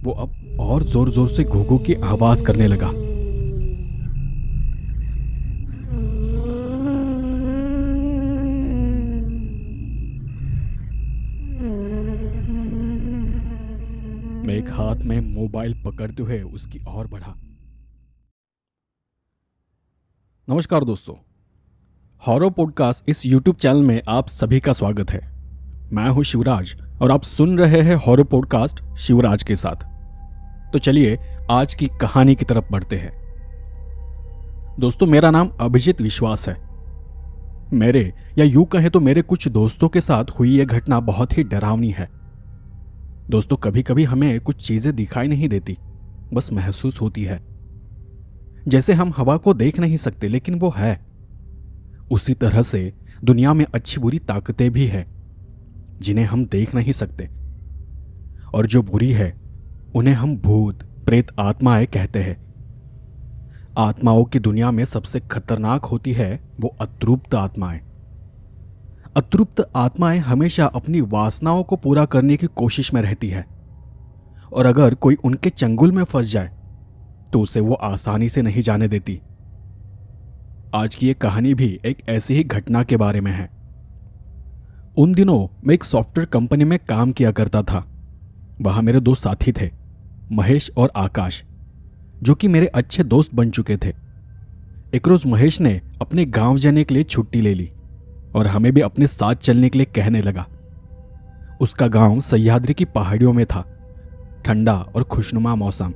वो अब और जोर जोर से घूघू की आवाज करने लगा। मैं एक हाथ में मोबाइल पकड़ते हुए उसकी ओर बढ़ा। नमस्कार दोस्तों, हॉरर पॉडकास्ट इस यूट्यूब चैनल में आप सभी का स्वागत है। मैं हूं शिवराज और आप सुन रहे हैं हॉरर पॉडकास्ट शिवराज के साथ। तो चलिए आज की कहानी की तरफ बढ़ते हैं। दोस्तों, मेरा नाम अभिजीत विश्वास है। मेरे या यूं कहें तो मेरे कुछ दोस्तों के साथ हुई यह घटना बहुत ही डरावनी है। दोस्तों, कभी कभी हमें कुछ चीजें दिखाई नहीं देती, बस महसूस होती है। जैसे हम हवा को देख नहीं सकते लेकिन वो है, उसी तरह से दुनिया में अच्छी बुरी ताकतें भी हैं जिन्हें हम देख नहीं सकते, और जो बुरी है उन्हें हम भूत प्रेत आत्माएं कहते हैं। आत्माओं की दुनिया में सबसे खतरनाक होती है वो अतृप्त आत्माएं। अतृप्त आत्माएं हमेशा अपनी वासनाओं को पूरा करने की कोशिश में रहती है, और अगर कोई उनके चंगुल में फंस जाए तो उसे वो आसानी से नहीं जाने देती। आज की ये कहानी भी एक ऐसी ही घटना के बारे में है। उन दिनों मैं एक सॉफ्टवेयर कंपनी में काम किया करता था। वहां मेरे दो साथी थे, महेश और आकाश, जो कि मेरे अच्छे दोस्त बन चुके थे। एक रोज महेश ने अपने गांव जाने के लिए छुट्टी ले ली और हमें भी अपने साथ चलने के लिए कहने लगा। उसका गांव सह्याद्री की पहाड़ियों में था, ठंडा और खुशनुमा मौसम।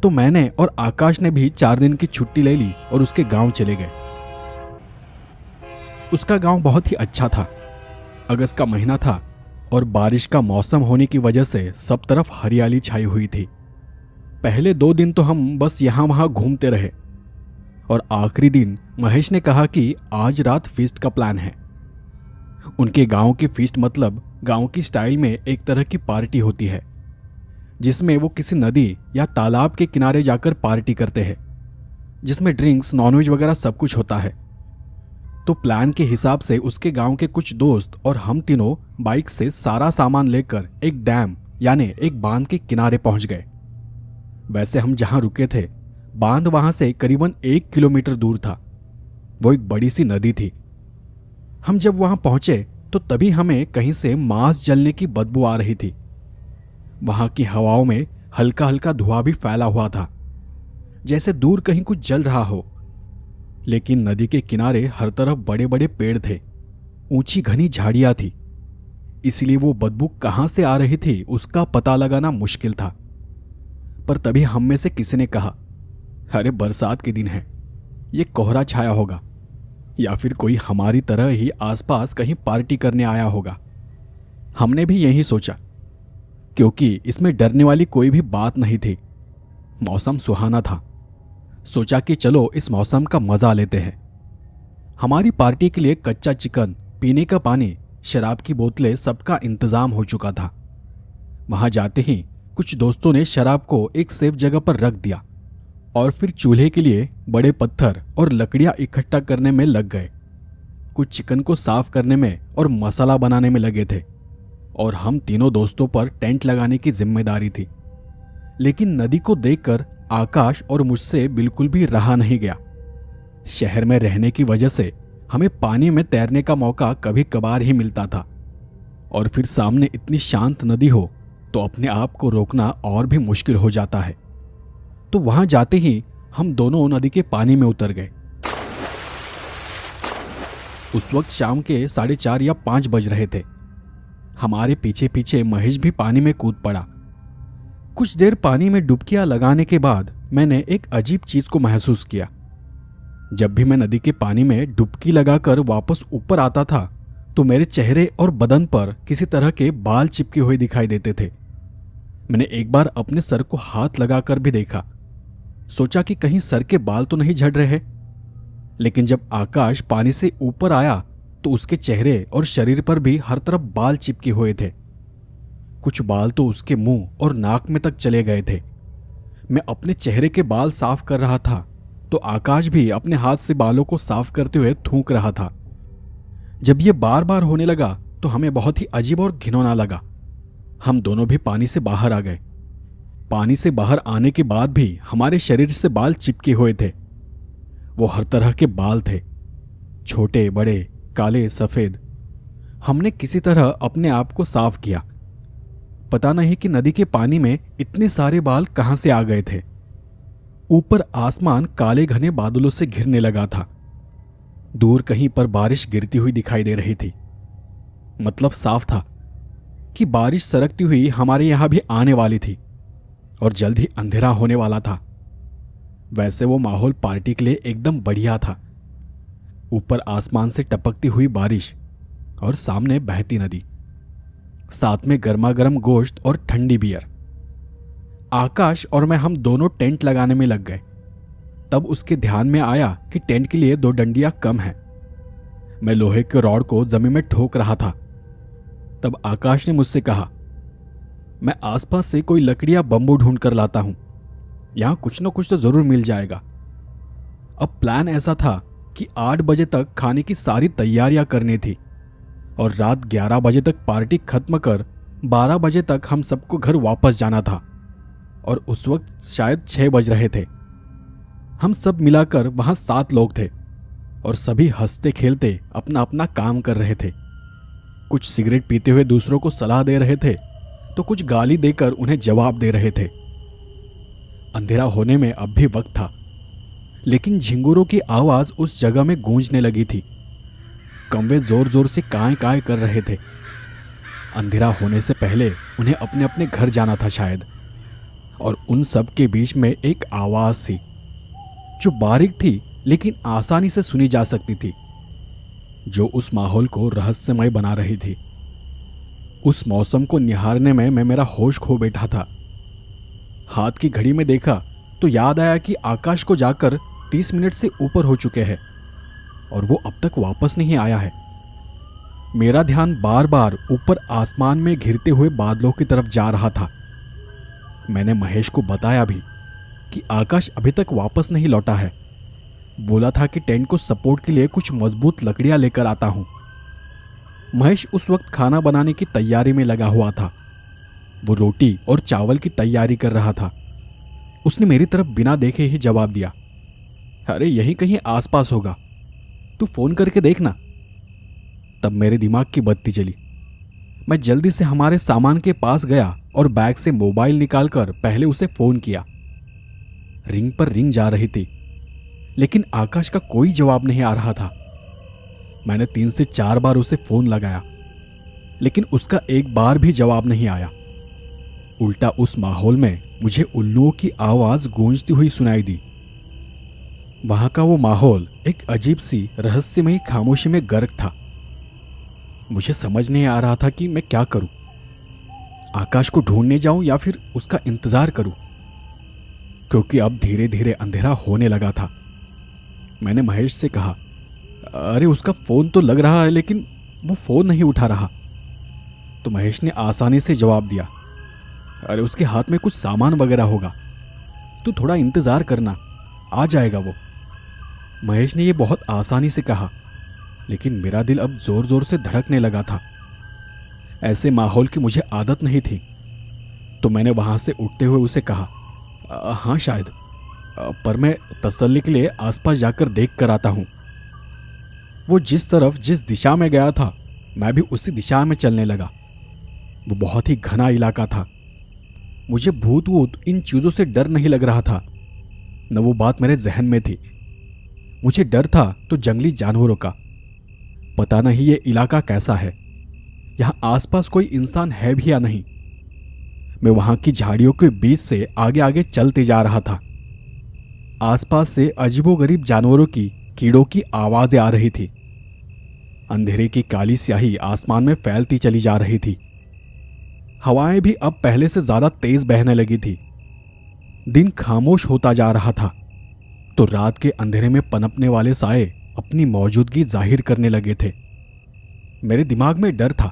तो मैंने और आकाश ने भी 4 दिन की छुट्टी ले ली और उसके गांव चले गए। उसका गांव बहुत ही अच्छा था। अगस्त का महीना था और बारिश का मौसम होने की वजह से सब तरफ हरियाली छाई हुई थी। पहले 2 दिन तो हम बस यहां वहां घूमते रहे, और आखिरी दिन महेश ने कहा कि आज रात फीस्ट का प्लान है। उनके गांव की फीस्ट मतलब गांव की स्टाइल में एक तरह की पार्टी होती है, जिसमें वो किसी नदी या तालाब के किनारे जाकर पार्टी करते हैं, जिसमें ड्रिंक्स, नॉनवेज वगैरह सब कुछ होता है। तो प्लान के हिसाब से उसके गांव के कुछ दोस्त और हम तीनों बाइक से सारा सामान लेकर एक डैम यानी एक बांध के किनारे पहुंच गए। वैसे हम जहां रुके थे, बांध वहां से करीबन 1 किलोमीटर दूर था। वो एक बड़ी सी नदी थी। हम जब वहां पहुंचे तो तभी हमें कहीं से मांस जलने की बदबू आ रही थी। वहां की हवाओं में हल्का हल्का धुआं भी फैला हुआ था, जैसे दूर कहीं कुछ जल रहा हो। लेकिन नदी के किनारे हर तरफ बड़े बड़े पेड़ थे, ऊंची घनी झाड़ियां थी, इसलिए वो बदबू कहां से आ रही थी उसका पता लगाना मुश्किल था। पर तभी हम में से किसी ने कहा, अरे बरसात के दिन है, ये कोहरा छाया होगा, या फिर कोई हमारी तरह ही आसपास कहीं पार्टी करने आया होगा। हमने भी यही सोचा, क्योंकि इसमें डरने वाली कोई भी बात नहीं थी। मौसम सुहाना था। सोचा कि चलो इस मौसम का मजा लेते हैं। हमारी पार्टी के लिए कच्चा चिकन, पीने का पानी, शराब की बोतलें, सबका इंतजाम हो चुका था। वहां जाते ही कुछ दोस्तों ने शराब को एक सेफ जगह पर रख दिया और फिर चूल्हे के लिए बड़े पत्थर और लकड़ियां इकट्ठा करने में लग गए। कुछ चिकन को साफ करने में और मसाला बनाने में लगे थे, और हम तीनों दोस्तों पर टेंट लगाने की जिम्मेदारी थी। लेकिन नदी को देखकर आकाश और मुझसे बिल्कुल भी रहा नहीं गया। शहर में रहने की वजह से हमें पानी में तैरने का मौका कभी कभार ही मिलता था, और फिर सामने इतनी शांत नदी हो तो अपने आप को रोकना और भी मुश्किल हो जाता है। तो वहां जाते ही हम दोनों नदी के पानी में उतर गए। उस वक्त शाम के 4:30 या 5 बज रहे थे। हमारे पीछे पीछे महेश भी पानी में कूद पड़ा। कुछ देर पानी में डुबकियां लगाने के बाद मैंने एक अजीब चीज को महसूस किया। जब भी मैं नदी के पानी में डुबकी लगाकर वापस ऊपर आता था तो मेरे चेहरे और बदन पर किसी तरह के बाल चिपके हुए दिखाई देते थे। मैंने एक बार अपने सर को हाथ लगाकर भी देखा, सोचा कि कहीं सर के बाल तो नहीं झड़ रहे। लेकिन जब आकाश पानी से ऊपर आया तो उसके चेहरे और शरीर पर भी हर तरफ बाल चिपके हुए थे। कुछ बाल तो उसके मुंह और नाक में तक चले गए थे। मैं अपने चेहरे के बाल साफ कर रहा था तो आकाश भी अपने हाथ से बालों को साफ करते हुए थूक रहा था। जब ये बार बार होने लगा तो हमें बहुत ही अजीब और घिनौना लगा। हम दोनों भी पानी से बाहर आ गए। पानी से बाहर आने के बाद भी हमारे शरीर से बाल चिपके हुए थे। वो हर तरह के बाल थे, छोटे बड़े, काले सफेद। हमने किसी तरह अपने आप को साफ किया। पता नहीं कि नदी के पानी में इतने सारे बाल कहां से आ गए थे। ऊपर आसमान काले घने बादलों से घिरने लगा था। दूर कहीं पर बारिश गिरती हुई दिखाई दे रही थी। मतलब साफ था कि बारिश सरकती हुई हमारे यहां भी आने वाली थी और जल्द ही अंधेरा होने वाला था। वैसे वो माहौल पार्टी के लिए एकदम बढ़िया था। ऊपर आसमान से टपकती हुई बारिश और सामने बहती नदी, साथ में गर्मा गर्म गोश्त और ठंडी बियर। आकाश और मैं हम दोनों टेंट लगाने में लग गए। तब उसके ध्यान में आया कि टेंट के लिए 2 डंडियां कम है। मैं लोहे के रॉड को जमीन में ठोक रहा था। तब आकाश ने मुझसे कहा, मैं आसपास से कोई लकड़ियां बंबू ढूंढ कर लाता हूं, यहां कुछ न कुछ तो जरूर मिल जाएगा। अब प्लान ऐसा था कि 8 बजे तक खाने की सारी तैयारियां करनी थी और रात 11 बजे तक पार्टी खत्म कर 12 बजे तक हम सबको घर वापस जाना था। और उस वक्त शायद 6 बज रहे थे। हम सब मिलाकर वहां 7 लोग थे और सभी हंसते खेलते अपना अपना काम कर रहे थे। कुछ सिगरेट पीते हुए दूसरों को सलाह दे रहे थे तो कुछ गाली देकर उन्हें जवाब दे रहे थे। अंधेरा होने में अब भी वक्त था, लेकिन झिंगुरों की आवाज उस जगह में गूंजने लगी थी। कौवे जोर जोर से काय काय कर रहे थे। अंधेरा होने से पहले उन्हें अपने अपने घर जाना था शायद। और उन सब के बीच में एक आवाज थी जो बारीक थी लेकिन आसानी से सुनी जा सकती थी, जो उस माहौल को रहस्यमय बना रही थी। उस मौसम को निहारने में मैं मेरा होश खो बैठा था। हाथ की घड़ी में देखा तो याद आया कि आकाश को जाकर 30 मिनट से ऊपर हो चुके हैं और वो अब तक वापस नहीं आया है। मेरा ध्यान बार बार ऊपर आसमान में घिरते हुए बादलों की तरफ जा रहा था। मैंने महेश को बताया भी कि आकाश अभी तक वापस नहीं लौटा है। बोला था कि टेंट को सपोर्ट के लिए कुछ मजबूत लकड़ियां लेकर आता हूं। महेश उस वक्त खाना बनाने की तैयारी में लगा हुआ था। वो रोटी और चावल की तैयारी कर रहा था। उसने मेरी तरफ बिना देखे ही जवाब दिया, अरे यहीं कहीं आसपास होगा, तू फोन करके देखना। तब मेरे दिमाग की बत्ती जली। मैं जल्दी से हमारे सामान के पास गया और बैग से मोबाइल निकालकर पहले उसे फोन किया। रिंग पर रिंग जा रही थी, लेकिन आकाश का कोई जवाब नहीं आ रहा था। मैंने 3 से 4 बार उसे फोन लगाया, लेकिन उसका एक बार भी जवाब नहीं आया। उल्टा उस माहौल में मुझे उल्लुओं की आवाज गूंजती हुई सुनाई दी। वहां का वो माहौल एक अजीब सी रहस्यमयी खामोशी में गर्क था। मुझे समझ नहीं आ रहा था कि मैं क्या करूं। आकाश को ढूंढने जाऊं या फिर उसका इंतजार करूं, क्योंकि अब धीरे धीरे अंधेरा होने लगा था। मैंने महेश से कहा, अरे उसका फोन तो लग रहा है लेकिन वो फोन नहीं उठा रहा। तो महेश ने आसानी से जवाब दिया, अरे उसके हाथ में कुछ सामान वगैरह होगा, तू थोड़ा इंतजार करना, आ जाएगा वो। महेश ने यह बहुत आसानी से कहा, लेकिन मेरा दिल अब जोर जोर से धड़कने लगा था। ऐसे माहौल की मुझे आदत नहीं थी। तो मैंने वहां से उठते हुए उसे कहा, हाँ शायद, पर मैं तसल्ली के लिए आसपास जाकर देख कर आता हूं। वो जिस तरफ जिस दिशा में गया था मैं भी उसी दिशा में चलने लगा। वो बहुत ही घना इलाका था। मुझे भूत वूत इन चीजों से डर नहीं लग रहा था, न वो बात मेरे जहन में थी। मुझे डर था तो जंगली जानवरों का। पता नहीं ये इलाका कैसा है, यहां आसपास कोई इंसान है भी या नहीं। मैं वहां की झाड़ियों के बीच से आगे आगे चलते जा रहा था। आसपास से अजीबोगरीब जानवरों की, कीड़ों की आवाजें आ रही थी। अंधेरे की काली स्याही आसमान में फैलती चली जा रही थी। हवाएं भी अब पहले से ज्यादा तेज बहने लगी थी। दिन खामोश होता जा रहा था तो रात के अंधेरे में पनपने वाले साए अपनी मौजूदगी जाहिर करने लगे थे। मेरे दिमाग में डर था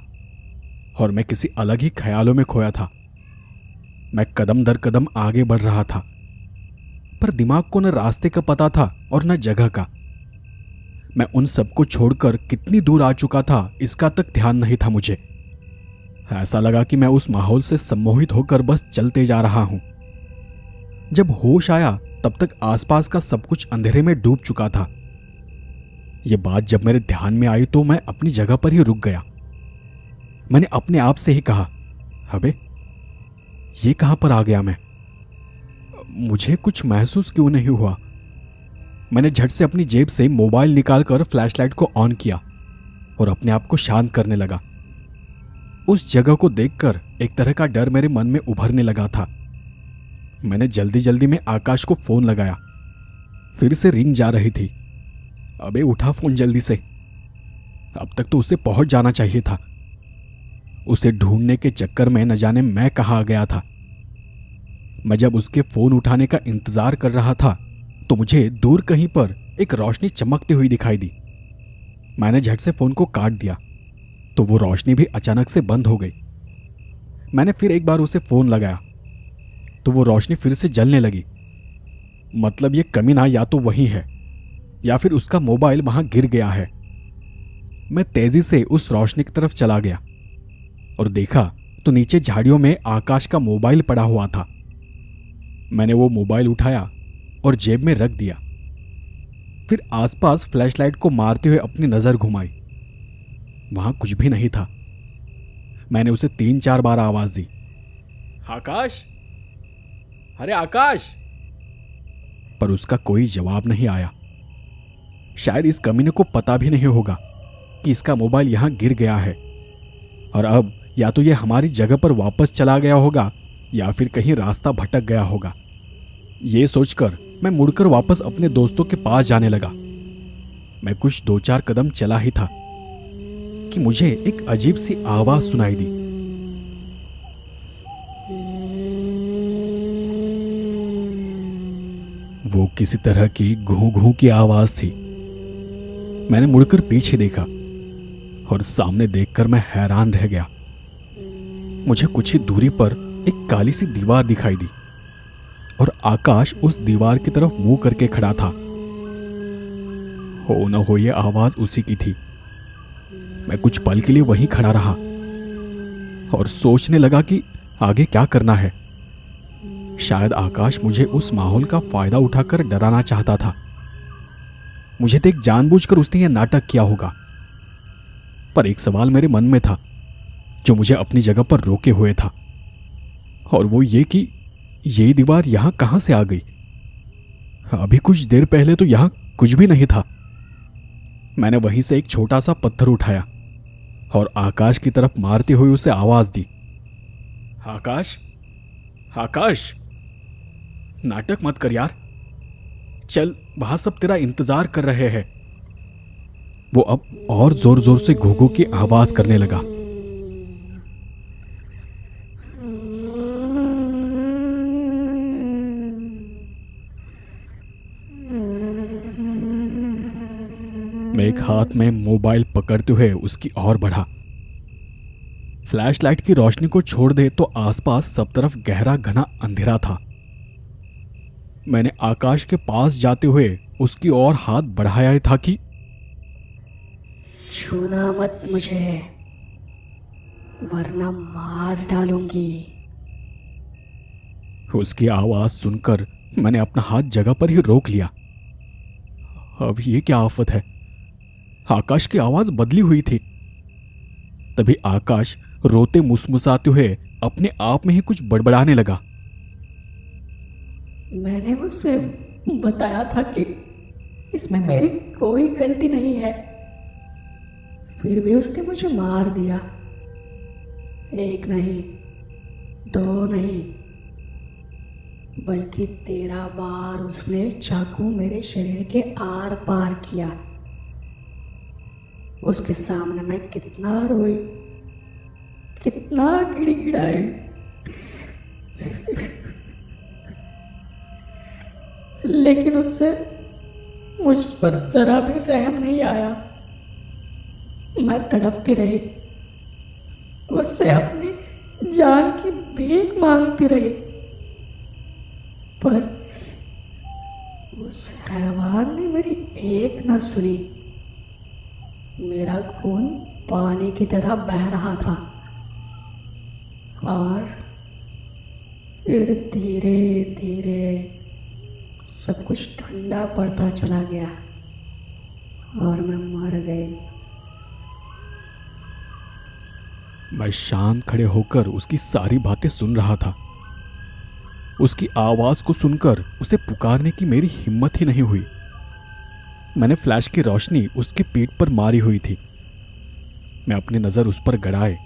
और मैं किसी अलग ही ख्यालों में खोया था। मैं कदम दर कदम आगे बढ़ रहा था, पर दिमाग को न रास्ते का पता था और न जगह का। मैं उन सबको छोड़कर कितनी दूर आ चुका था इसका तक ध्यान नहीं था मुझे। मुझे। ऐसा लगा कि मैं उस माहौल से सम्मोहित होकर बस चलते जा रहा हूं। जब होश आया तब तक आसपास का सब कुछ अंधेरे में डूब चुका था। यह बात जब मेरे ध्यान में आई तो मैं अपनी जगह पर ही रुक गया। मैंने अपने आप से ही कहा, अबे ये कहां पर आ गया मैं? मुझे कुछ महसूस क्यों नहीं हुआ? मैंने झट से अपनी जेब से मोबाइल निकालकर फ्लैशलाइट को ऑन किया और अपने आप को शांत करने लगा। उस जगह को देखकर एक तरह का डर मेरे मन में उभरने लगा था। मैंने जल्दी जल्दी में आकाश को फोन लगाया। फिर से रिंग जा रही थी। अबे उठा फोन जल्दी से, अब तक तो उसे पहुंच जाना चाहिए था। उसे ढूंढने के चक्कर में न जाने मैं कहां आ गया था। मैं जब उसके फोन उठाने का इंतजार कर रहा था तो मुझे दूर कहीं पर एक रोशनी चमकती हुई दिखाई दी। मैंने झट से फोन को काट दिया तो वो रोशनी भी अचानक से बंद हो गई। मैंने फिर एक बार उसे फोन लगाया तो वो रोशनी फिर से जलने लगी। मतलब ये कमीना या तो वही है या फिर उसका मोबाइल वहां गिर गया है। मैं तेजी से उस रोशनी की तरफ चला गया और देखा तो नीचे झाड़ियों में आकाश का मोबाइल पड़ा हुआ था। मैंने वो मोबाइल उठाया और जेब में रख दिया। फिर आसपास फ्लैशलाइट को मारते हुए अपनी नजर घुमाई। वहां कुछ भी नहीं था। मैंने उसे 3-4 बार आवाज दी, आकाश, अरे आकाश, पर उसका कोई जवाब नहीं आया। शायद इस कमीने को पता भी नहीं होगा कि इसका मोबाइल यहां गिर गया है और अब या तो ये हमारी जगह पर वापस चला गया होगा या फिर कहीं रास्ता भटक गया होगा। ये सोचकर मैं मुड़कर वापस अपने दोस्तों के पास जाने लगा। मैं कुछ 2-4 कदम चला ही था कि मुझे एक अजीब सी आवाज सुनाई दी। वो किसी तरह की घू घू की आवाज थी। मैंने मुड़कर पीछे देखा और सामने देखकर मैं हैरान रह गया। मुझे कुछ ही दूरी पर एक काली सी दीवार दिखाई दी और आकाश उस दीवार की तरफ मुंह करके खड़ा था। हो न हो ये आवाज उसी की थी। मैं कुछ पल के लिए वहीं खड़ा रहा और सोचने लगा कि आगे क्या करना है। शायद आकाश मुझे उस माहौल का फायदा उठाकर डराना चाहता था। मुझे देख जानबूझकर उसने यह नाटक किया होगा। पर एक सवाल मेरे मन में था जो मुझे अपनी जगह पर रोके हुए था, और वो ये कि ये दीवार यहां कहां से आ गई। अभी कुछ देर पहले तो यहां कुछ भी नहीं था। मैंने वहीं से एक छोटा सा पत्थर उठाया और आकाश की तरफ मारते हुए उसे आवाज दी, आकाश, आकाश, नाटक मत कर यार, चल, वहां सब तेरा इंतजार कर रहे हैं। वो अब और जोर जोर से घूघू की आवाज करने लगा। मैं एक हाथ में मोबाइल पकड़ते हुए उसकी ओर बढ़ा। फ्लैशलाइट की रोशनी को छोड़ दे तो आसपास सब तरफ गहरा घना अंधेरा था। मैंने आकाश के पास जाते हुए उसकी ओर हाथ बढ़ाया था कि छूना मत मुझे, वरना मार डालूंगी। उसकी आवाज सुनकर मैंने अपना हाथ जगह पर ही रोक लिया। अब ये क्या आफत है? आकाश की आवाज बदली हुई थी। तभी आकाश रोते मुसमुसाते हुए अपने आप में ही कुछ बड़बड़ाने लगा। मैंने उसे बताया था कि इसमें मेरी कोई गलती नहीं है, फिर भी उसने मुझे मार दिया। एक नहीं, दो नहीं, बल्कि 13 बार उसने चाकू मेरे शरीर के आर पार किया। उसके सामने मैं कितना रोई, कितना गिड़गिड़ाई, लेकिन उससे मुझ पर जरा भी रहम नहीं आया। मैं तड़पती रही, उससे अपनी जान की भीख मांगती रही, पर उस हैवान ने मेरी एक न सुनी। मेरा खून पानी की तरह बह रहा था और फिर धीरे धीरे सब कुछ ठंडा पड़ता चला गया और मैं मर गई। मैं शांत खड़े होकर उसकी सारी बातें सुन रहा था। उसकी आवाज को सुनकर उसे पुकारने की मेरी हिम्मत ही नहीं हुई। मैंने फ्लैश की रोशनी उसके पीठ पर मारी हुई थी। मैं अपनी नजर उस पर गड़ाए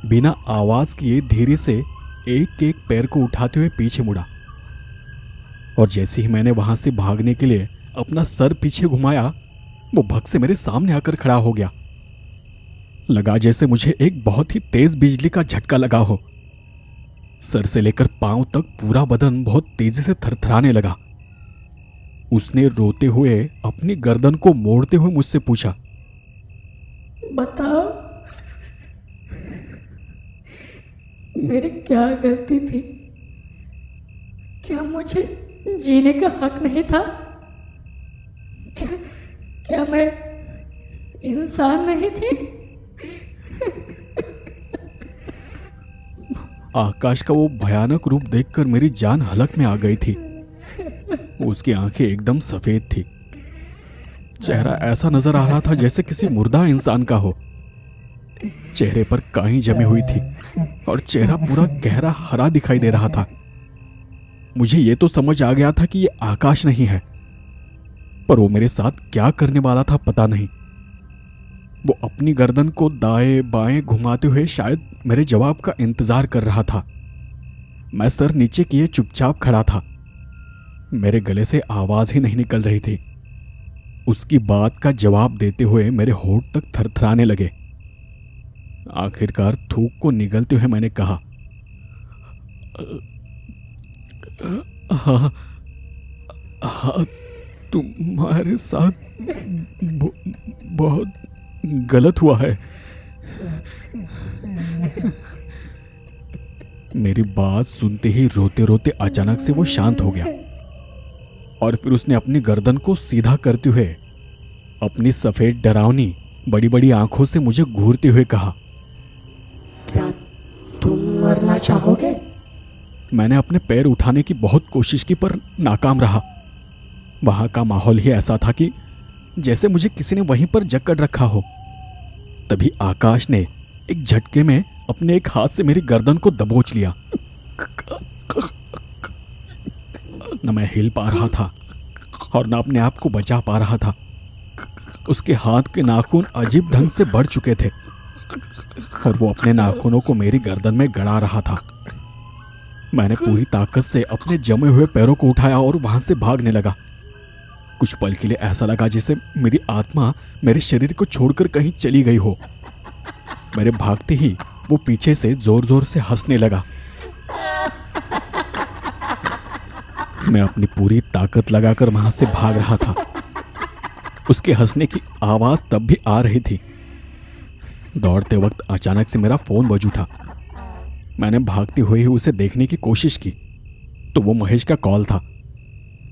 बिना आवाज किए धीरे से एक एक पैर को उठाते हुए पीछे मुड़ा, और जैसे ही मैंने वहां से भागने के लिए अपना सर पीछे घुमाया, वो भग से मेरे सामने आकर खड़ा हो गया। लगा जैसे मुझे एक बहुत ही तेज बिजली का झटका लगा हो। सर से लेकर पांव तक पूरा बदन बहुत तेजी से थरथराने लगा। उसने रोते हुए अपनी गर्दन को मोड़ते हुए मुझसे पूछा, बताओ मेरी क्या गलती थी? क्या मुझे जीने का हक नहीं था? क्या मैं इंसान नहीं थी? आकाश का वो भयानक रूप देखकर मेरी जान हलक में आ गई थी। उसकी आंखें एकदम सफेद थी। चेहरा ऐसा नजर आ रहा था जैसे किसी मुर्दा इंसान का हो। चेहरे पर काई जमी हुई थी और चेहरा पूरा गहरा हरा दिखाई दे रहा था। मुझे ये तो समझ आ गया था कि ये आकाश नहीं है, पर वो मेरे साथ क्या करने वाला था पता नहीं। वो अपनी गर्दन को दाएं बाएं घुमाते हुए शायद मेरे जवाब का इंतजार कर रहा था। मैं सर नीचे किए चुपचाप खड़ा था। मेरे गले से आवाज ही नहीं निकल रही थी। उसकी बात का जवाब देते हुए मेरे होंठ तक थरथराने लगे। आखिरकार थूक को निगलते हुए मैंने कहा, हाँ हाँ, तुम्हारे साथ बहुत गलत हुआ है। मेरी बात सुनते ही रोते रोते अचानक से वो शांत हो गया और फिर उसने अपनी गर्दन को सीधा करते हुए अपनी सफेद डरावनी बड़ी बड़ी आंखों से मुझे घूरते हुए कहा, क्या तुम मरना चाहोगे? मैंने अपने पैर उठाने की बहुत कोशिश की पर नाकाम रहा। वहां का माहौल ही ऐसा था कि जैसे मुझे किसी ने वहीं पर जकड़ रखा हो। तभी आकाश ने एक झटके में अपने एक हाथ से मेरी गर्दन को दबोच लिया। न मैं हिल पा रहा था और न अपने आप को बचा पा रहा था। उसके हाथ के नाखून अजीब ढंग से बढ़ चुके थे और वो अपने नाखूनों को मेरी गर्दन में गड़ा रहा था। मैंने पूरी ताकत से अपने जमे हुए पैरों को उठाया और वहां से भागने लगा। कुछ पल के लिए ऐसा लगा जैसे मेरी आत्मा मेरे शरीर को छोड़कर कहीं चली गई हो। मेरे भागते ही वो पीछे से जोर जोर से हंसने लगा। मैं अपनी पूरी ताकत लगाकर वहां से भाग रहा था। उसके हंसने की आवाज तब भी आ रही थी। दौड़ते वक्त अचानक से मेरा फोन बज उठा। मैंने भागते हुए ही उसे देखने की कोशिश की तो वो महेश का कॉल था।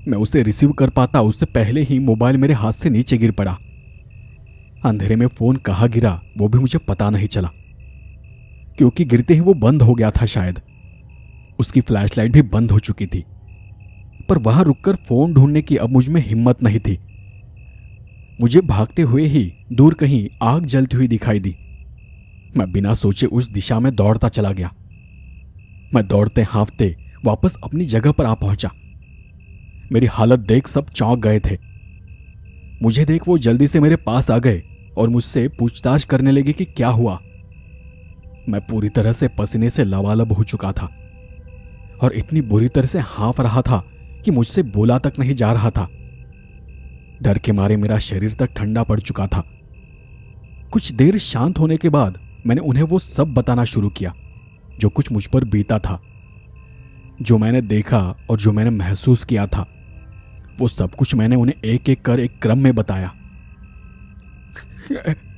मैं उसे रिसीव कर पाता उससे पहले ही मोबाइल मेरे हाथ से नीचे गिर पड़ा। अंधेरे में फोन कहाँ गिरा वो भी मुझे पता नहीं चला, क्योंकि गिरते ही वो बंद हो गया था। शायद उसकी फ्लैशलाइट भी बंद हो चुकी थी। पर वहां रुककर फोन ढूंढने की अब मुझ में हिम्मत नहीं थी। मुझे भागते हुए ही दूर कहीं आग जलती हुई दिखाई दी। मैं बिना सोचे उस दिशा में दौड़ता चला गया। मैं दौड़ते हाँफते वापस अपनी जगह पर आ पहुंचा। मेरी हालत देख सब चौंक गए थे। मुझे देख वो जल्दी से मेरे पास आ गए और मुझसे पूछताछ करने लगे कि क्या हुआ। मैं पूरी तरह से पसीने से लबालब हो चुका था और इतनी बुरी तरह से हाँफ रहा था कि मुझसे बोला तक नहीं जा रहा था। डर के मारे मेरा शरीर तक ठंडा पड़ चुका था। कुछ देर शांत होने के बाद मैंने उन्हें वो सब बताना शुरू किया जो कुछ मुझ पर बीता था, जो मैंने देखा और जो मैंने महसूस किया था। वो सब कुछ मैंने उन्हें एक एक कर एक क्रम में बताया।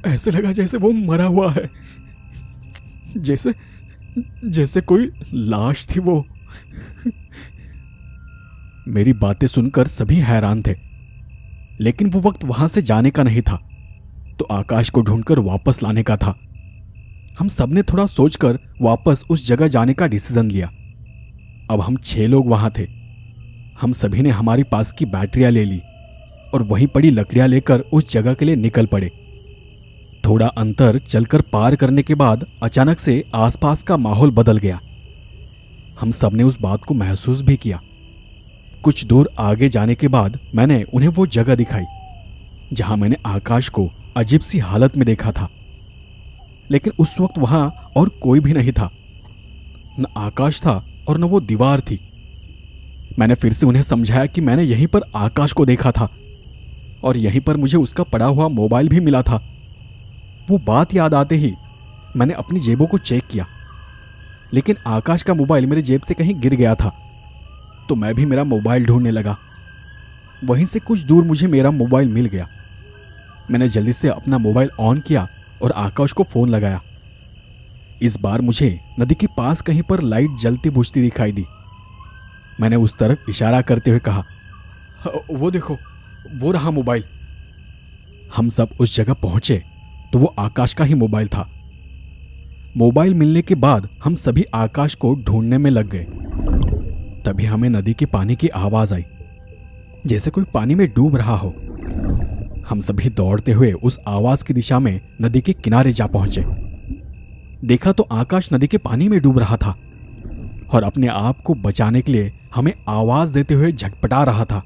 ऐसे लगा जैसे वो मरा हुआ है, जैसे जैसे कोई लाश थी वो। मेरी बातें सुनकर सभी हैरान थे, लेकिन वो वक्त वहां से जाने का नहीं था, तो आकाश को ढूंढकर वापस लाने का था। हम सबने थोड़ा सोचकर वापस उस जगह जाने का डिसीजन लिया। अब हम 6 लोग वहां थे। हम सभी ने हमारी पास की बैटरियां ले ली और वहीं पड़ी लकड़ियां लेकर उस जगह के लिए निकल पड़े। थोड़ा अंतर चलकर पार करने के बाद अचानक से आसपास का माहौल बदल गया। हम सबने उस बात को महसूस भी किया। कुछ दूर आगे जाने के बाद मैंने उन्हें वो जगह दिखाई जहां मैंने आकाश को अजीब सी हालत में देखा था। लेकिन उस वक्त वहां और कोई भी नहीं था। न आकाश था और न वो दीवार थी। मैंने फिर से उन्हें समझाया कि मैंने यहीं पर आकाश को देखा था और यहीं पर मुझे उसका पड़ा हुआ मोबाइल भी मिला था। वो बात याद आते ही मैंने अपनी जेबों को चेक किया, लेकिन आकाश का मोबाइल मेरे जेब से कहीं गिर गया था। तो मैं भी मेरा मोबाइल ढूंढने लगा। वहीं से कुछ दूर मुझे मेरा मोबाइल मिल गया। मैंने जल्दी से अपना मोबाइल ऑन किया और आकाश को फोन लगाया। इस बार मुझे नदी के पास कहीं पर लाइट जलती बुझती दिखाई दी। मैंने उस तरफ इशारा करते हुए कहा, वो देखो, वो रहा मोबाइल। हम सब उस जगह पहुंचे तो वो आकाश का ही मोबाइल था। मोबाइल मिलने के बाद हम सभी आकाश को ढूंढने में लग गए। तभी हमें नदी के पानी की आवाज आई, जैसे कोई पानी में डूब रहा हो। हम सभी दौड़ते हुए उस आवाज की दिशा में नदी के किनारे जा पहुंचे। देखा तो आकाश नदी के पानी में डूब रहा था और अपने आप को बचाने के लिए हमें आवाज देते हुए झटपटा रहा था।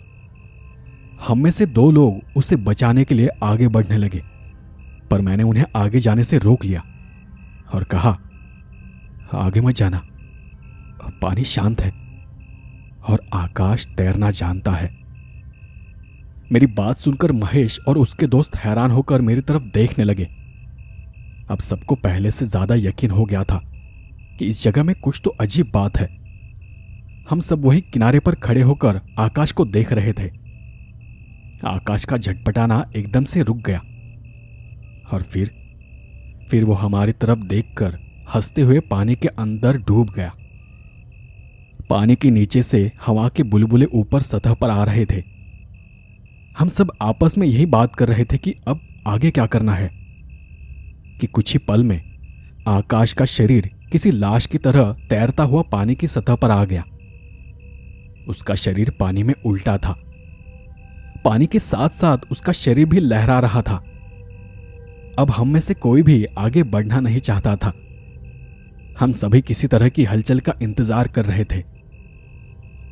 हम में से 2 लोग उसे बचाने के लिए आगे बढ़ने लगे, पर मैंने उन्हें आगे जाने से रोक लिया और कहा, आगे मत जाना, पानी शांत है और आकाश तैरना जानता है। मेरी बात सुनकर महेश और उसके दोस्त हैरान होकर मेरी तरफ देखने लगे। अब सबको पहले से ज्यादा यकीन हो गया था कि इस जगह में कुछ तो अजीब बात है। हम सब वही किनारे पर खड़े होकर आकाश को देख रहे थे। आकाश का झटपटाना एकदम से रुक गया और फिर वो हमारी तरफ देखकर हंसते हुए पानी के अंदर डूब गया। पानी के नीचे से हवा के बुलबुले ऊपर सतह पर आ रहे थे। हम सब आपस में यही बात कर रहे थे कि अब आगे क्या करना है कि कुछ ही पल में आकाश का शरीर किसी लाश की तरह तैरता हुआ पानी की सतह पर आ गया। उसका शरीर पानी में उल्टा था। पानी के साथ साथ उसका शरीर भी लहरा रहा था। अब हम में से कोई भी आगे बढ़ना नहीं चाहता था। हम सभी किसी तरह की हलचल का इंतजार कर रहे थे।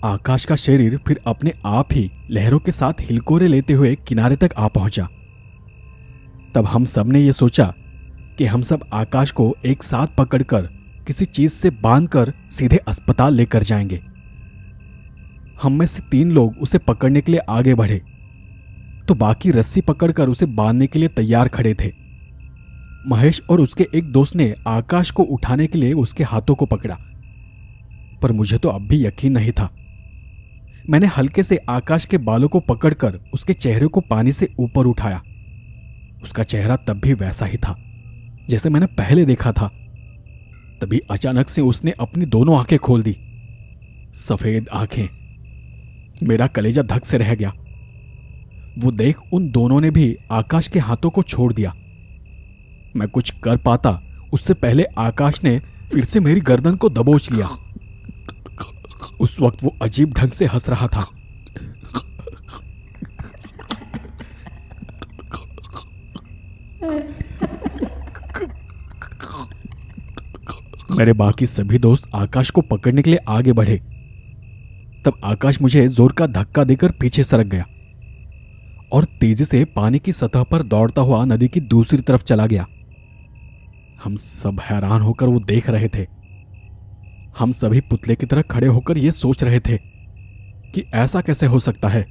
आकाश का शरीर फिर अपने आप ही लहरों के साथ हिलकोरे लेते हुए किनारे तक आ पहुंचा। तब हम सब ने यह सोचा कि हम सब आकाश को एक साथ पकड़कर किसी चीज से बांधकर सीधे अस्पताल लेकर जाएंगे। हम में से 3 लोग उसे पकड़ने के लिए आगे बढ़े तो बाकी रस्सी पकड़कर उसे बांधने के लिए तैयार खड़े थे। महेश और उसके एक दोस्त ने आकाश को उठाने के लिए उसके हाथों को पकड़ा, पर मुझे तो अब भी यकीन नहीं था। मैंने हल्के से आकाश के बालों को पकड़कर उसके चेहरे को पानी से ऊपर उठाया। उसका चेहरा तब भी वैसा ही था जैसे मैंने पहले देखा था। तभी अचानक से उसने अपनी दोनों आंखें खोल दी। सफेद आंखें। मेरा कलेजा धक से रह गया। वो देख उन दोनों ने भी आकाश के हाथों को छोड़ दिया। मैं कुछ कर पाता उससे पहले आकाश ने फिर से मेरी गर्दन को दबोच लिया। उस वक्त वो अजीब ढंग से हंस रहा था। मेरे बाकी सभी दोस्त आकाश को पकड़ने के लिए आगे बढ़े। तब आकाश मुझे जोर का धक्का देकर पीछे सरक गया और तेजी से पानी की सतह पर दौड़ता हुआ नदी की दूसरी तरफ चला गया। हम सब हैरान होकर वो देख रहे थे। हम सभी पुतले की तरह खड़े होकर ये सोच रहे थे कि ऐसा कैसे हो सकता है।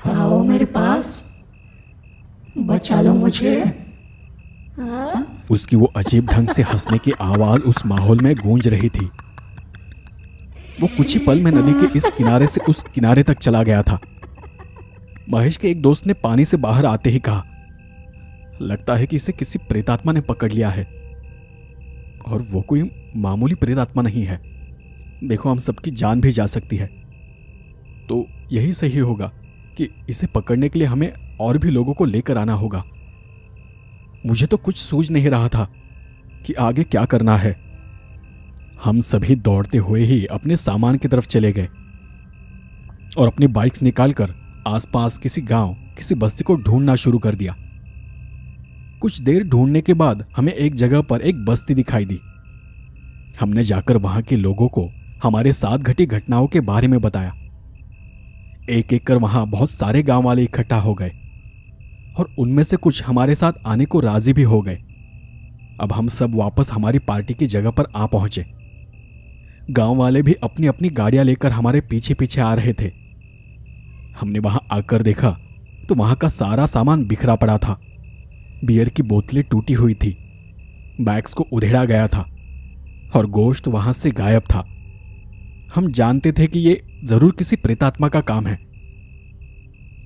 आओ मेरे पास, बचा लो मुझे। उसकी वो अजीब ढंग से हंसने की आवाज उस माहौल में गूंज रही थी। वो कुछ ही पल में नदी के इस किनारे से उस किनारे तक चला गया था। महेश के एक दोस्त ने पानी से बाहर आते ही कहा, लगता है कि इसे किसी प्रेतात्मा ने पकड़ लिया है। और वो कोई मामूली प्रेतात्मा नहीं है। देखो, हम सबकी जान भी जा सकती है। तो यही सही होगा कि इसे पकड़ने के लिए हमें और भी लोगों को लेकर आना होगा। मुझे तो कुछ सूझ नहीं रहा था कि आगे क्या करना है। हम सभी दौड़ते हुए ही अपने सामान की तरफ चले गए और अपनी बाइक्स निकालकर आसपास किसी गांव, किसी बस्ती को ढूंढना शुरू कर दिया। कुछ देर ढूंढने के बाद हमें एक जगह पर एक बस्ती दिखाई दी। हमने जाकर वहां के लोगों को हमारे साथ घटी घटनाओं के बारे में बताया। एक एक कर वहां बहुत सारे गांव वाले इकट्ठा हो गए और उनमें से कुछ हमारे साथ आने को राजी भी हो गए। अब हम सब वापस हमारी पार्टी की जगह पर आ पहुंचे। गांव वाले भी अपनी अपनी गाड़ियां लेकर हमारे पीछे पीछे आ रहे थे। हमने वहां आकर देखा तो वहां का सारा सामान बिखरा पड़ा था। बियर की बोतलें टूटी हुई थी, बैग्स को उधेड़ा गया था और गोश्त वहां से गायब था। हम जानते थे कि ये जरूर किसी प्रेतात्मा का काम है।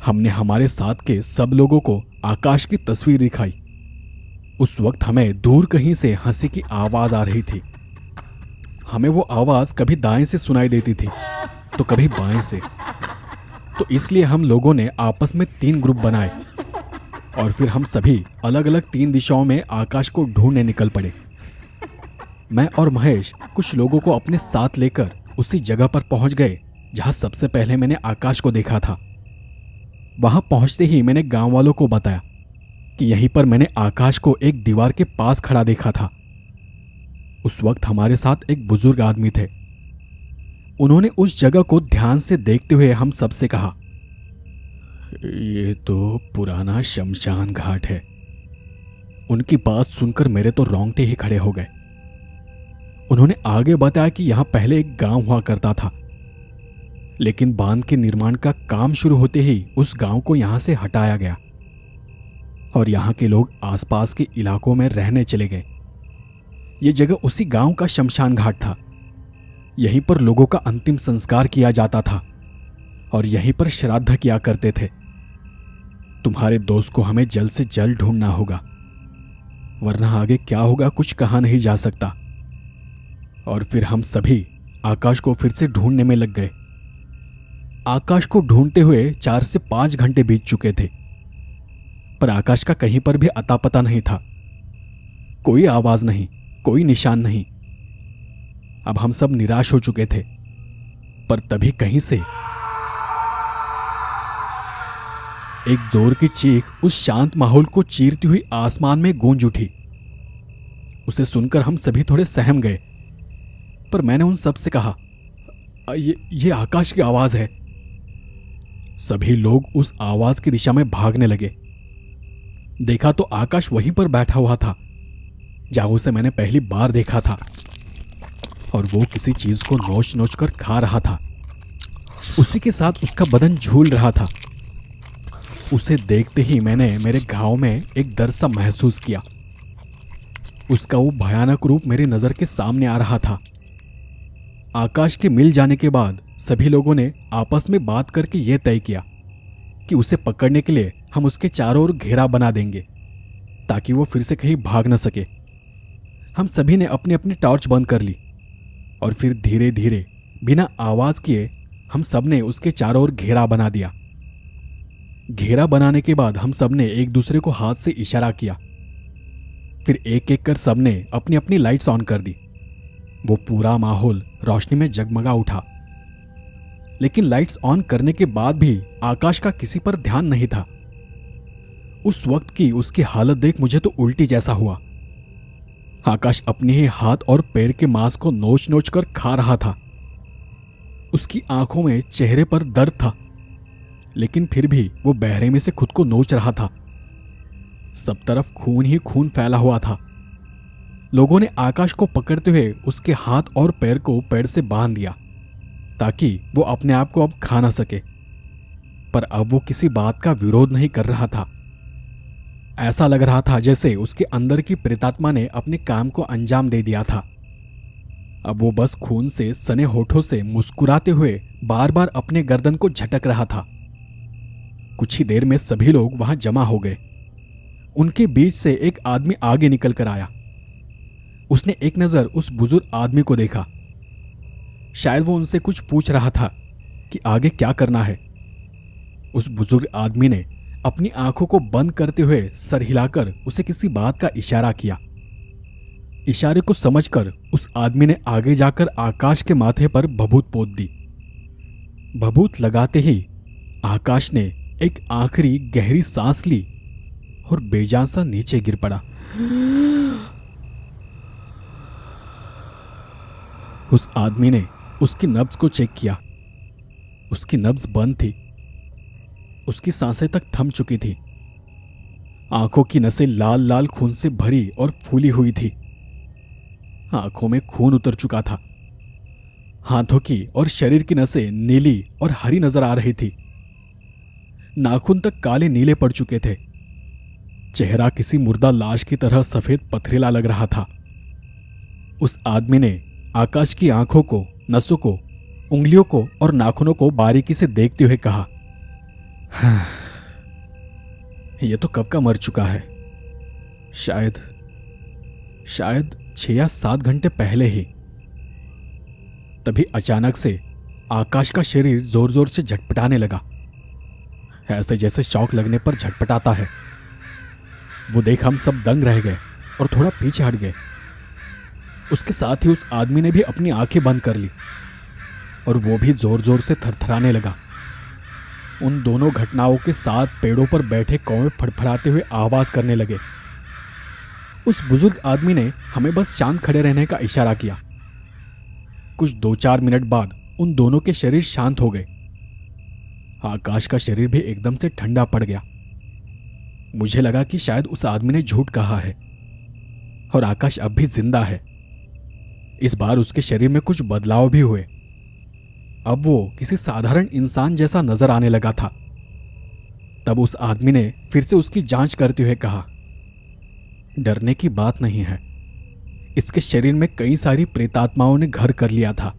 हमने हमारे साथ के सब लोगों को आकाश की तस्वीर दिखाई। उस वक्त हमें दूर कहीं से हंसी की आवाज आ रही थी। हमें वो आवाज कभी दाएं से सुनाई देती थी तो कभी बाएं से। तो इसलिए हम लोगों ने आपस में 3 ग्रुप बनाए और फिर हम सभी अलग अलग 3 दिशाओं में आकाश को ढूंढने निकल पड़े। मैं और महेश कुछ लोगों को अपने साथ लेकर उसी जगह पर पहुंच गए जहां सबसे पहले मैंने आकाश को देखा था। वहां पहुंचते ही मैंने गांव वालों को बताया कि यहीं पर मैंने आकाश को एक दीवार के पास खड़ा देखा था। उस वक्त हमारे साथ एक बुजुर्ग आदमी थे। उन्होंने उस जगह को ध्यान से देखते हुए हम सबसे कहा, ये तो पुराना शमशान घाट है। उनकी बात सुनकर मेरे तो रोंगटे ही खड़े हो गए। उन्होंने आगे बताया कि यहां पहले एक गांव हुआ करता था, लेकिन बांध के निर्माण का काम शुरू होते ही उस गांव को यहां से हटाया गया और यहां के लोग आसपास के इलाकों में रहने चले गए। ये जगह उसी गांव का शमशान घाट था। यहीं पर लोगों का अंतिम संस्कार किया जाता था और यहीं पर श्राद्ध किया करते थे। तुम्हारे दोस्त को हमें जल्द से जल्द ढूंढना होगा, वरना आगे क्या होगा कुछ कहा नहीं जा सकता। और फिर हम सभी आकाश को फिर से ढूंढने में लग गए। आकाश को ढूंढते हुए 4 से 5 घंटे बीत चुके थे, पर आकाश का कहीं पर भी अता पता नहीं था। कोई आवाज नहीं, कोई निशान नहीं। अब हम सब निराश हो चुके थे, पर तभी कहीं से एक जोर की चीख उस शांत माहौल को चीरती हुई आसमान में गूंज उठी। उसे सुनकर हम सभी थोड़े सहम गए, पर मैंने उन सब से कहा, ये आकाश की आवाज है। सभी लोग उस आवाज की दिशा में भागने लगे। देखा तो आकाश वहीं पर बैठा हुआ था जहां उसे मैंने पहली बार देखा था, और वो किसी चीज को नोच नोच कर खा रहा था। उसी के साथ उसका बदन झूल रहा था। उसे देखते ही मैंने मेरे घाव में एक डर सा महसूस किया। उसका वो भयानक रूप मेरी नजर के सामने आ रहा था। आकाश के मिल जाने के बाद सभी लोगों ने आपस में बात करके यह तय किया कि उसे पकड़ने के लिए हम उसके चारों ओर घेरा बना देंगे ताकि वो फिर से कहीं भाग न सके। हम सभी ने अपनी अपनी टॉर्च बंद कर ली और फिर धीरे धीरे बिना आवाज किए हम सब ने उसके चारों ओर घेरा बना दिया। घेरा बनाने के बाद हम सब ने एक दूसरे को हाथ से इशारा किया। फिर एक एक कर सब ने अपनी अपनी लाइट्स ऑन कर दी। वो पूरा माहौल रोशनी में जगमगा उठा, लेकिन लाइट्स ऑन करने के बाद भी आकाश का किसी पर ध्यान नहीं था। उस वक्त की उसकी हालत देख मुझे तो उल्टी जैसा हुआ। आकाश अपने ही हाथ और पैर के मांस को नोच नोच कर खा रहा था। उसकी आंखों में, चेहरे पर दर्द था, लेकिन फिर भी वो बहरे में से खुद को नोच रहा था। सब तरफ खून ही खून फैला हुआ था। लोगों ने आकाश को पकड़ते हुए उसके हाथ और पैर को पेड़ से बांध दिया ताकि वो अपने आप को अब खा ना सके, पर अब वो किसी बात का विरोध नहीं कर रहा था। ऐसा लग रहा था जैसे उसके अंदर की प्रेतात्मा ने अपने काम को अंजाम दे दिया था। अब वो बस खून से सने होठों से मुस्कुराते हुए बार बार अपने गर्दन को झटक रहा था। कुछ ही देर में सभी लोग वहां जमा हो गए। उनके बीच से एक आदमी आगे निकल कर आया। उसने एक नजर उस बुजुर्ग आदमी को देखा। शायद वो उनसे कुछ पूछ रहा था कि आगे क्या करना है। उस बुजुर्ग आदमी ने अपनी आंखों को बंद करते हुए सर हिलाकर उसे किसी बात का इशारा किया। इशारे को समझकर उस आदमी ने आगे जाकर आकाश के माथे पर भभूत पोत दी। भभूत लगाते ही आकाश ने एक आखिरी गहरी सांस ली और बेजान सा नीचे गिर पड़ा। उस आदमी ने उसकी नब्ज को चेक किया। उसकी नब्ज बंद थी। उसकी सांसें तक थम चुकी थी। आंखों की नसें लाल लाल खून से भरी और फूली हुई थी। आंखों में खून उतर चुका था। हाथों की और शरीर की नसें नीली और हरी नजर आ रही थी। नाखून तक काले नीले पड़ चुके थे। चेहरा किसी मुर्दा लाश की तरह सफेद पथरीला लग रहा था। उस आदमी ने आकाश की आंखों को, नसों को, उंगलियों को और नाखूनों को बारीकी से देखते हुए कहा, हाँ, यह तो कब का मर चुका है। शायद 6 या 7 घंटे पहले ही। तभी अचानक से आकाश का शरीर जोर जोर से झटपटाने लगा, ऐसे जैसे शौक लगने पर झटपटाता है। वो देख हम सब दंग रह गए और थोड़ा पीछे हट गए। उसके साथ ही उस आदमी ने भी अपनी आंखें बंद कर ली और वो भी जोर जोर से थरथराने लगा। उन दोनों घटनाओं के साथ पेड़ों पर बैठे कौवे फड़फड़ाते हुए आवाज करने लगे। उस बुजुर्ग आदमी ने हमें बस शांत खड़े रहने का इशारा किया। कुछ 2-4 मिनट बाद उन दोनों के शरीर शांत हो गए। आकाश का शरीर भी एकदम से ठंडा पड़ गया। मुझे लगा कि शायद उस आदमी ने झूठ कहा है और आकाश अब भी जिंदा है। इस बार उसके शरीर में कुछ बदलाव भी हुए। अब वो किसी साधारण इंसान जैसा नजर आने लगा था। तब उस आदमी ने फिर से उसकी जांच करते हुए कहा, डरने की बात नहीं है। इसके शरीर में कई सारी प्रेतात्माओं ने घर कर लिया था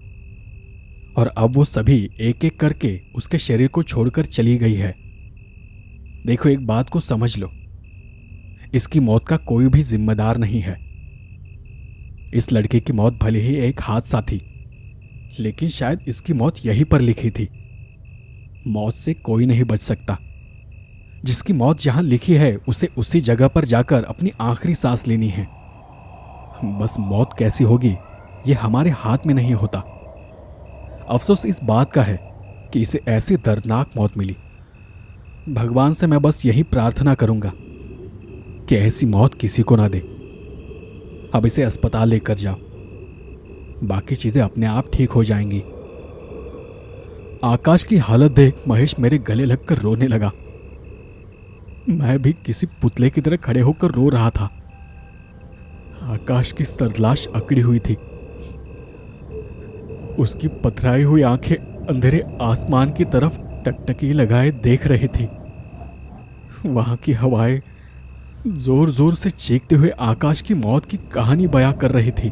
और अब वो सभी एक एक करके उसके शरीर को छोड़कर चली गई है। देखो, एक बात को समझ लो, इसकी मौत का कोई भी जिम्मेदार नहीं है। इस लड़के की मौत भले ही एक हादसा थी, लेकिन शायद इसकी मौत यहीं पर लिखी थी। मौत से कोई नहीं बच सकता। जिसकी मौत जहां लिखी है उसे उसी जगह पर जाकर अपनी आखिरी सांस लेनी है। बस मौत कैसी होगी ये हमारे हाथ में नहीं होता। अफसोस इस बात का है कि इसे ऐसी दर्दनाक मौत मिली। भगवान से मैं बस यही प्रार्थना करूंगा कि ऐसी मौत किसी को ना दे। अब इसे अस्पताल लेकर जाओ, बाकी चीजें अपने आप ठीक हो जाएंगी। आकाश की हालत देख महेश मेरे गले लगकर रोने लगा। मैं भी किसी पुतले की तरह खड़े होकर रो रहा था। आकाश की सरलाश अकड़ी हुई थी। उसकी पथराई हुई आंखें अंधेरे आसमान की तरफ टकटकी लगाए देख रही थी। वहां की हवाएं जोर जोर से चीखते हुए आकाश की मौत की कहानी बयां कर रही थी।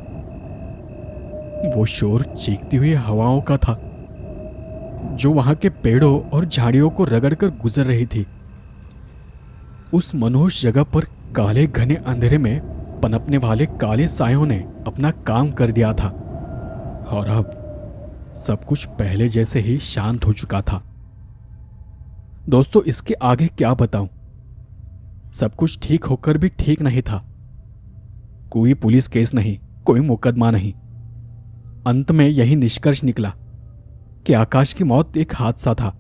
वो शोर चीखती हुई हवाओं का था जो वहां के पेड़ों और झाड़ियों को रगड़कर गुजर रही थी। उस मनहूस जगह पर काले घने अंधेरे में पनपने वाले काले सायों ने अपना काम कर दिया था और अब सब कुछ पहले जैसे ही शांत हो चुका था। दोस्तों, इसके आगे क्या बताऊं? सब कुछ ठीक होकर भी ठीक नहीं था। कोई पुलिस केस नहीं, कोई मुकदमा नहीं। अंत में यही निष्कर्ष निकला कि आकाश की मौत एक हादसा था।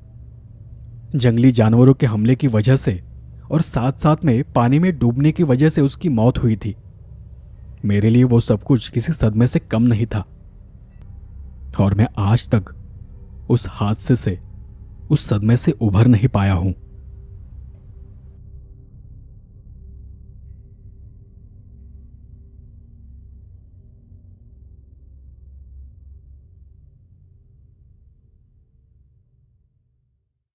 जंगली जानवरों के हमले की वजह से और साथ साथ में पानी में डूबने की वजह से उसकी मौत हुई थी। मेरे लिए वो सब कुछ किसी सदमे से कम नहीं था और मैं आज तक उस हादसे से, उस सदमे से उभर नहीं पाया हूं।